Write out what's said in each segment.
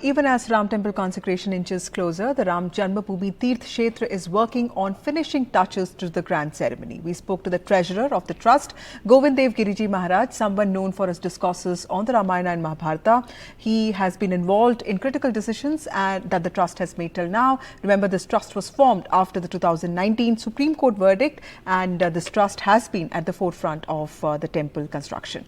Even as Ram Temple consecration inches closer, the Ram Janmabhoomi Tirth Kshetra is working on finishing touches to the grand ceremony. We spoke to the treasurer of the trust, Govind Dev Giriji Maharaj, someone known for his discourses on the Ramayana and Mahabharata. He has been involved in critical decisions that the trust has made till now. Remember, this trust was formed after the 2019 Supreme Court verdict, and this trust has been at the forefront of the temple construction.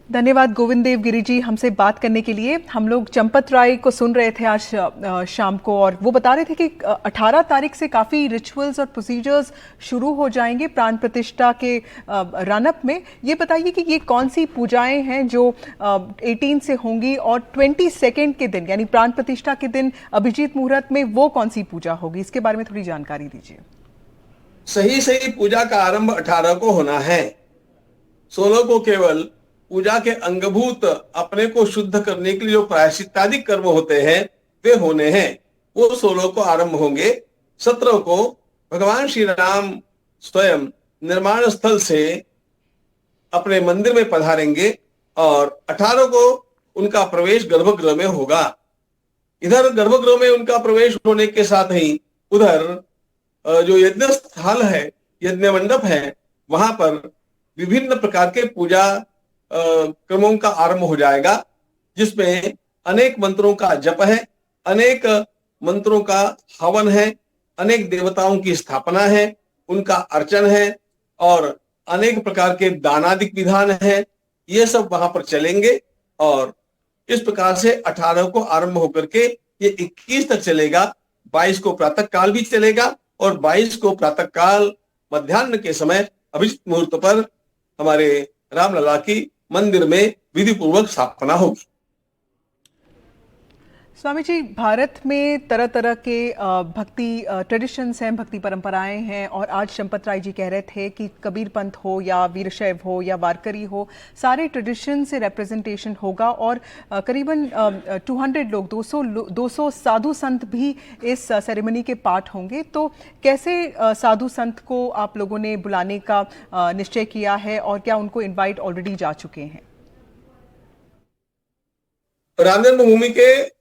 धन्यवाद गोविंद देव गिरी जी हमसे बात करने के लिए। हम लोग चंपत राय को सुन रहे थे आज शाम को, और वो बता रहे थे कि 18 तारीख से काफ़ी रिचुअल्स और प्रोसीजर्स शुरू हो जाएंगे प्राण प्रतिष्ठा के रन अप में। ये बताइए कि ये कौन सी पूजाएं हैं जो 18 से होंगी, और 22 के दिन यानी प्राण प्रतिष्ठा के दिन अभिजीत मुहूर्त में वो कौन सी पूजा होगी, इसके बारे में थोड़ी जानकारी दीजिए। सही पूजा का आरंभ 18 को होना है। 16 को केवल पूजा के अंगभूत अपने को शुद्ध करने के लिए जो प्रायश्चित्तादि कर्म होते हैं वे होने हैं, वो 16 को आरंभ होंगे। 17 को भगवान श्री राम स्वयं निर्माण स्थल से अपने मंदिर में पधारेंगे और 18 को उनका प्रवेश गर्भगृह में होगा। इधर गर्भगृह में उनका प्रवेश होने के साथ ही उधर जो यज्ञ स्थल है, यज्ञ मंडप है, वहां पर विभिन्न प्रकार के पूजा क्रमों का आरंभ हो जाएगा, जिसमें अनेक मंत्रों का जप है, अनेक मंत्रों का हवन है, अनेक देवताओं की स्थापना है, उनका अर्चन है, और अनेक प्रकार के दानादिक विधान है। ये सब वहां पर चलेंगे और इस प्रकार से 18 को आरंभ होकर के ये 21 तक चलेगा। 22 को प्रातः काल भी चलेगा और 22 को प्रातः काल मध्याह्न के समय अभिजीत मुहूर्त पर हमारे रामलला की मंदिर में विधि पूर्वक स्थापना होगी। स्वामी जी, भारत में तरह तरह के भक्ति ट्रेडिशंस हैं, भक्ति परंपराएं हैं, और आज चंपत राय जी कह रहे थे कि कबीर पंथ हो या वीरशैव हो या वारकरी हो, सारे ट्रेडिशन से रिप्रेजेंटेशन होगा, और करीबन 200 लोग 200 साधु संत भी इस सेरेमनी के पार्ट होंगे। तो कैसे साधु संत को आप लोगों ने बुलाने का निश्चय किया है, और क्या उनको इन्वाइट ऑलरेडी जा चुके हैं? राम जन्मभूमि के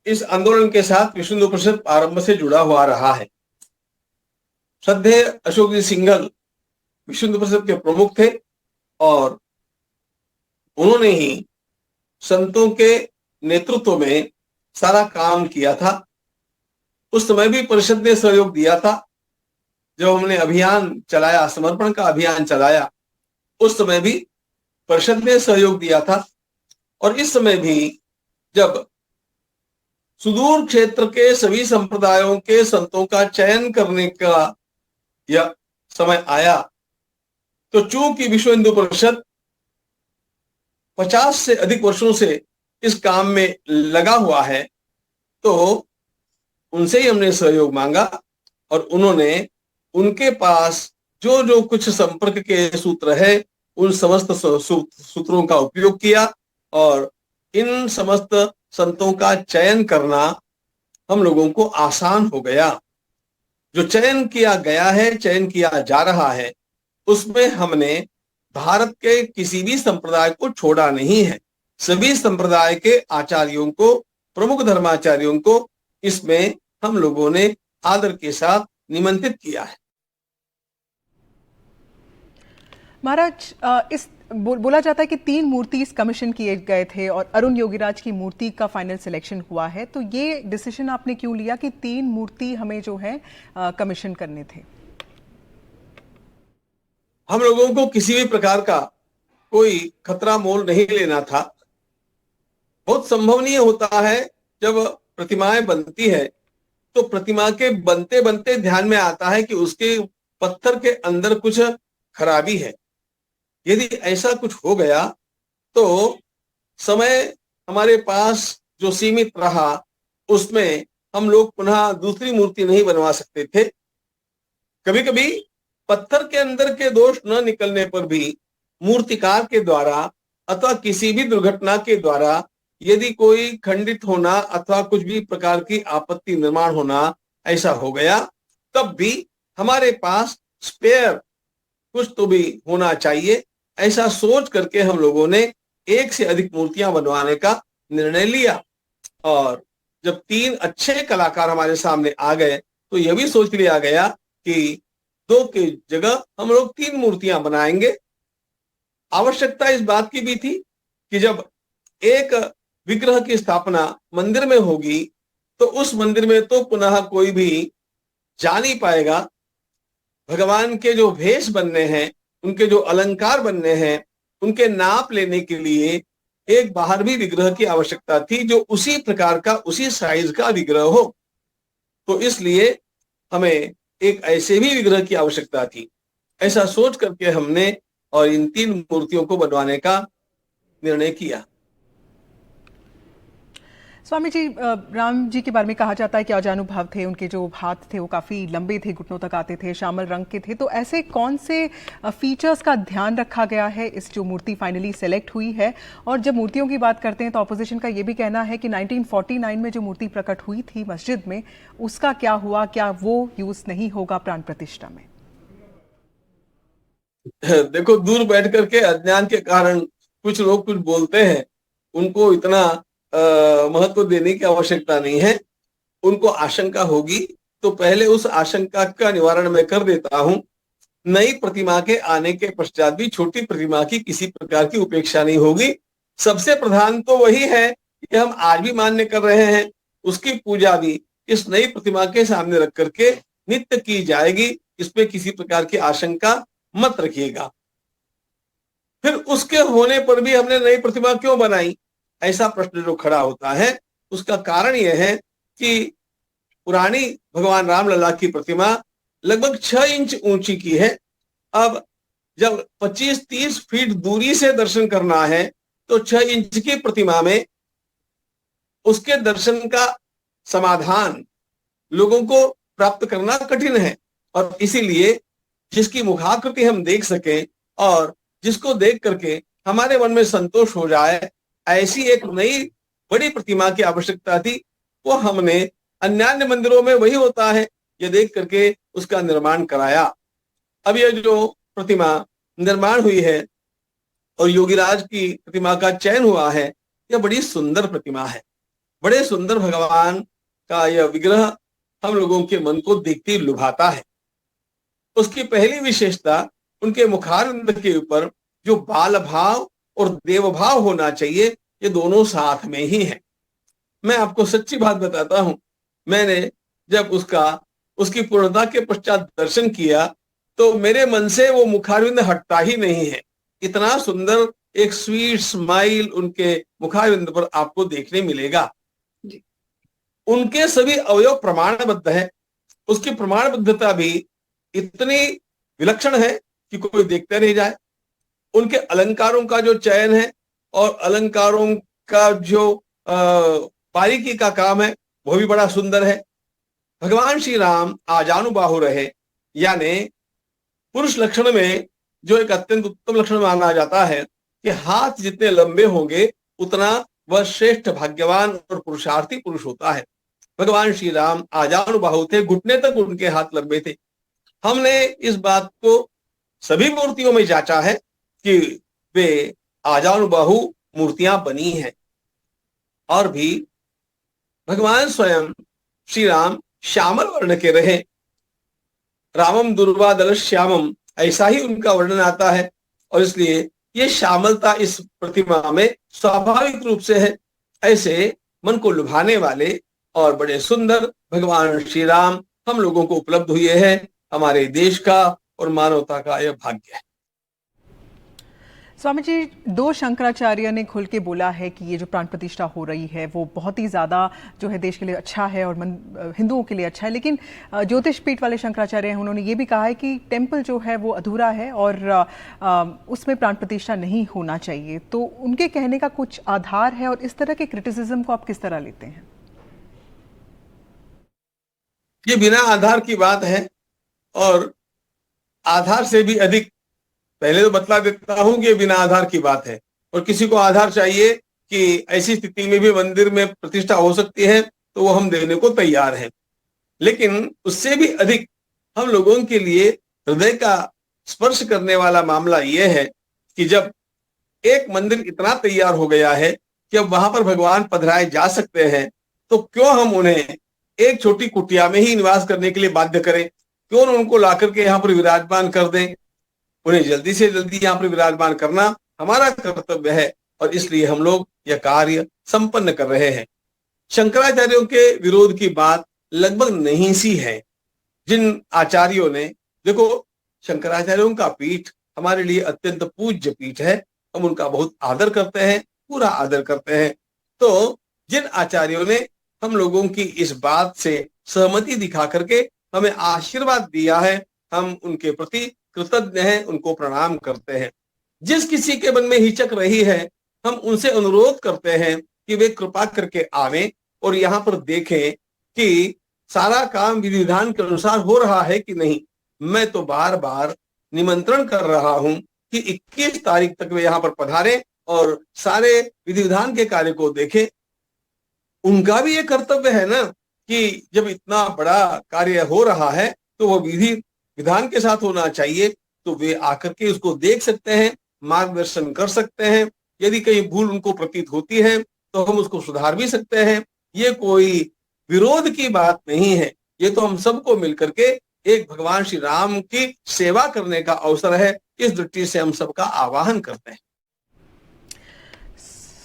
इस आंदोलन के साथ विश्व हिंदू परिषद आरंभ से जुड़ा हुआ रहा है। श्रद्धेय अशोक जी सिंघल विश्व हिंदू परिषद के प्रमुख थे और उन्होंने ही संतों के नेतृत्व में सारा काम किया था। उस समय भी परिषद ने सहयोग दिया था। जब हमने अभियान चलाया, समर्पण का अभियान चलाया, उस समय भी परिषद ने सहयोग दिया था। और इस समय भी जब सुदूर क्षेत्र के सभी संप्रदायों के संतों का चयन करने का यह समय आया, तो चूंकि विश्व हिंदू परिषद 50 से अधिक वर्षों से इस काम में लगा हुआ है, तो उनसे ही हमने सहयोग मांगा और उन्होंने उनके पास जो जो कुछ संपर्क के सूत्र है उन समस्त सूत्रों का उपयोग किया, और इन समस्त संतों का चयन करना हम लोगों को आसान हो गया। जो चयन किया गया है, चयन किया जा रहा है, उसमें हमने भारत के किसी भी संप्रदाय को छोड़ा नहीं है। सभी संप्रदाय के आचार्यों को, प्रमुख धर्माचार्यों को इसमें हम लोगों ने आदर के साथ निमंत्रित किया है। महाराज, इस बोला जाता है कि 3 मूर्ति कमीशन किए गए थे और अरुण योगीराज की मूर्ति का फाइनल सिलेक्शन हुआ है, तो ये डिसीजन आपने क्यों लिया कि 3 मूर्ति हमें जो है कमीशन करने थे? हम लोगों को किसी भी प्रकार का कोई खतरा मोल नहीं लेना था। बहुत संभवनीय होता है जब प्रतिमाएं बनती है तो प्रतिमा के बनते बनते ध्यान में आता है कि उसके पत्थर के अंदर कुछ खराबी है। यदि ऐसा कुछ हो गया तो समय हमारे पास जो सीमित रहा उसमें हम लोग पुनः दूसरी मूर्ति नहीं बनवा सकते थे। कभी कभी पत्थर के अंदर के दोष न निकलने पर भी मूर्तिकार के द्वारा अथवा किसी भी दुर्घटना के द्वारा यदि कोई खंडित होना अथवा कुछ भी प्रकार की आपत्ति निर्माण होना ऐसा हो गया, तब भी हमारे पास स्पेयर कुछ तो भी होना चाहिए। ऐसा सोच करके हम लोगों ने 1 से अधिक मूर्तियां बनवाने का निर्णय लिया। और जब 3 अच्छे कलाकार हमारे सामने आ गए तो यह भी सोच लिया गया कि 2 की जगह हम लोग 3 मूर्तियां बनाएंगे। आवश्यकता इस बात की भी थी कि जब एक विग्रह की स्थापना मंदिर में होगी तो उस मंदिर में तो पुनः कोई भी जा नहीं पाएगा। भगवान के जो भेष बनने हैं, उनके जो अलंकार बनने हैं, उनके नाप लेने के लिए एक बाहर भी विग्रह की आवश्यकता थी जो उसी प्रकार का, उसी साइज का विग्रह हो। तो इसलिए हमें एक ऐसे भी विग्रह की आवश्यकता थी। ऐसा सोच करके हमने और इन 3 मूर्तियों को बनवाने का निर्णय किया। स्वामी जी, राम जी के बारे में कहा जाता है कि अजानुभव थे, उनके जो हाथ थे वो काफ़ी लंबे थे, घुटनों तक आते थे, श्यामल रंग के थे। तो ऐसे कौन से फीचर्स का ध्यान रखा गया है इस जो मूर्ति फाइनली सेलेक्ट हुई है? और जब मूर्तियों की बात करते हैं तो अपोजिशन का ये भी कहना है कि 1949 में जो मूर्ति प्रकट हुई थी मस्जिद में, उसका क्या हुआ? क्या वो यूज़ नहीं होगा प्राण प्रतिष्ठा में? देखो, दूर बैठ करके अज्ञान के कारण कुछ लोग कुछ बोलते हैं, उनको इतना महत्व देने की आवश्यकता नहीं है। उनको आशंका होगी तो पहले उस आशंका का निवारण मैं कर देता हूं। नई प्रतिमा के आने के पश्चात भी छोटी प्रतिमा की किसी प्रकार की उपेक्षा नहीं होगी। सबसे प्रधान तो वही है कि हम आज भी मान्य कर रहे हैं, उसकी पूजा भी इस नई प्रतिमा के सामने रख करके नित्य की जाएगी। इस पे किसी प्रकार की आशंका मत रखिएगा। फिर उसके होने पर भी हमने नई प्रतिमा क्यों बनाई, ऐसा प्रश्न जो खड़ा होता है, उसका कारण यह है कि पुरानी भगवान रामलला की प्रतिमा लगभग 6 इंच ऊंची की है। अब जब 25-30 फीट दूरी से दर्शन करना है तो 6 इंच की प्रतिमा में उसके दर्शन का समाधान लोगों को प्राप्त करना कठिन है। और इसीलिए जिसकी मुखाकृति हम देख सकें और जिसको देख करके हमारे मन में संतोष हो जाए, ऐसी एक नई बड़ी प्रतिमा की आवश्यकता थी। वो हमने अन्य मंदिरों में वही होता है, ये देख करके उसका निर्माण कराया। अब ये जो प्रतिमा निर्माण हुई है और योगीराज की प्रतिमा का चयन हुआ है, यह बड़ी सुंदर प्रतिमा है। बड़े सुंदर भगवान का यह विग्रह हम लोगों के मन को देखते ही लुभाता है। उसकी पहली विशेषता, उनके मुखारविंद के ऊपर जो बाल भाव और देव भाव होना चाहिए, ये दोनों साथ में ही है। मैं आपको सच्ची बात बताता हूं, मैंने जब उसकी पूर्णता के पश्चात दर्शन किया तो मेरे मन से वो मुखारविंद हटता ही नहीं है। इतना सुंदर एक स्वीट स्माइल उनके मुखारविंद पर आपको देखने मिलेगा। उनके सभी अवयव प्रमाणबद्ध है। उसकी प्रमाणबद्धता भी इतनी विलक्षण है कि कोई देखते नहीं जाए। उनके अलंकारों का जो चयन है और अलंकारों का जो बारीकी का काम है, वो भी बड़ा सुंदर है। भगवान श्री राम आजानुबाहु रहे, यानी पुरुष लक्षण में जो एक अत्यंत उत्तम लक्षण माना जाता है कि हाथ जितने लंबे होंगे उतना वह श्रेष्ठ भाग्यवान और पुरुषार्थी पुरुष होता है। भगवान श्री राम आजानुबाहु थे, घुटने तक उनके हाथ लंबे थे। हमने इस बात को सभी मूर्तियों में जांचा है कि वे आजानुबाहु मूर्तियां बनी हैं। और भी भगवान स्वयं श्री राम श्यामल वर्ण के रहे। रामम दुर्वादल श्यामम, ऐसा ही उनका वर्णन आता है। और इसलिए ये श्यामलता इस प्रतिमा में स्वाभाविक रूप से है। ऐसे मन को लुभाने वाले और बड़े सुंदर भगवान श्री राम हम लोगों को उपलब्ध हुए हैं। हमारे देश का और मानवता का यह भाग्य है। स्वामी जी, 2 शंकराचार्य ने खुल के बोला है कि ये जो प्राण प्रतिष्ठा हो रही है वो बहुत ही ज़्यादा जो है देश के लिए अच्छा है और हिंदुओं के लिए अच्छा है। लेकिन ज्योतिष पीठ वाले शंकराचार्य हैं, उन्होंने ये भी कहा है कि टेम्पल जो है वो अधूरा है और उसमें प्राण प्रतिष्ठा नहीं होना चाहिए। तो उनके कहने का कुछ आधार है और इस तरह के क्रिटिसिज्म को आप किस तरह लेते हैं? ये बिना आधार की बात है और आधार से भी अधिक। पहले तो बतला देता हूं कि ये बिना आधार की बात है और किसी को आधार चाहिए कि ऐसी स्थिति में भी मंदिर में प्रतिष्ठा हो सकती है तो वो हम देने को तैयार हैं। लेकिन उससे भी अधिक हम लोगों के लिए हृदय का स्पर्श करने वाला मामला ये है कि जब एक मंदिर इतना तैयार हो गया है कि अब वहां पर भगवान पधराए जा सकते हैं, तो क्यों हम उन्हें एक छोटी कुटिया में ही निवास करने के लिए बाध्य करें? क्यों न उनको ला करके यहाँ पर विराजमान कर दें? उन्हें जल्दी से जल्दी यहाँ पर विराजमान करना हमारा कर्तव्य है, और इसलिए हम लोग यह कार्य संपन्न कर रहे हैं। शंकराचार्यों के विरोध की बात लगभग नहीं सी है। जिन आचार्यों ने, देखो, शंकराचार्यों का पीठ हमारे लिए अत्यंत पूज्य पीठ है, हम उनका बहुत आदर करते हैं, पूरा आदर करते हैं। तो जिन आचार्यों ने हम लोगों की इस बात से सहमति दिखा करके हमें आशीर्वाद दिया है, हम उनके प्रति कृतज्ञ हैं, उनको प्रणाम करते हैं। जिस किसी के मन में हिचक रही है, हम उनसे अनुरोध करते हैं कि वे कृपा करके आवें और यहाँ पर देखें कि सारा काम विधि विधान के अनुसार हो रहा है कि नहीं। मैं तो बार बार निमंत्रण कर रहा हूं कि 21 तारीख तक वे यहाँ पर पधारें और सारे विधि विधान के कार्य को देखें। उनका भी ये कर्तव्य है ना कि जब इतना बड़ा कार्य हो रहा है तो वो विधि विधान के साथ होना चाहिए, तो वे आकर के उसको देख सकते हैं, मार्गदर्शन कर सकते हैं। यदि कहीं भूल उनको प्रतीत होती है तो हम उसको सुधार भी सकते हैं। ये कोई विरोध की बात नहीं है, ये तो हम सबको मिलकर के एक भगवान श्री राम की सेवा करने का अवसर है। इस दृष्टि से हम सबका आवाहन करते हैं।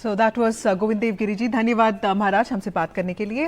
So that was Govind Dev Giri ji. धन्यवाद महाराज हमसे बात करने के लिए।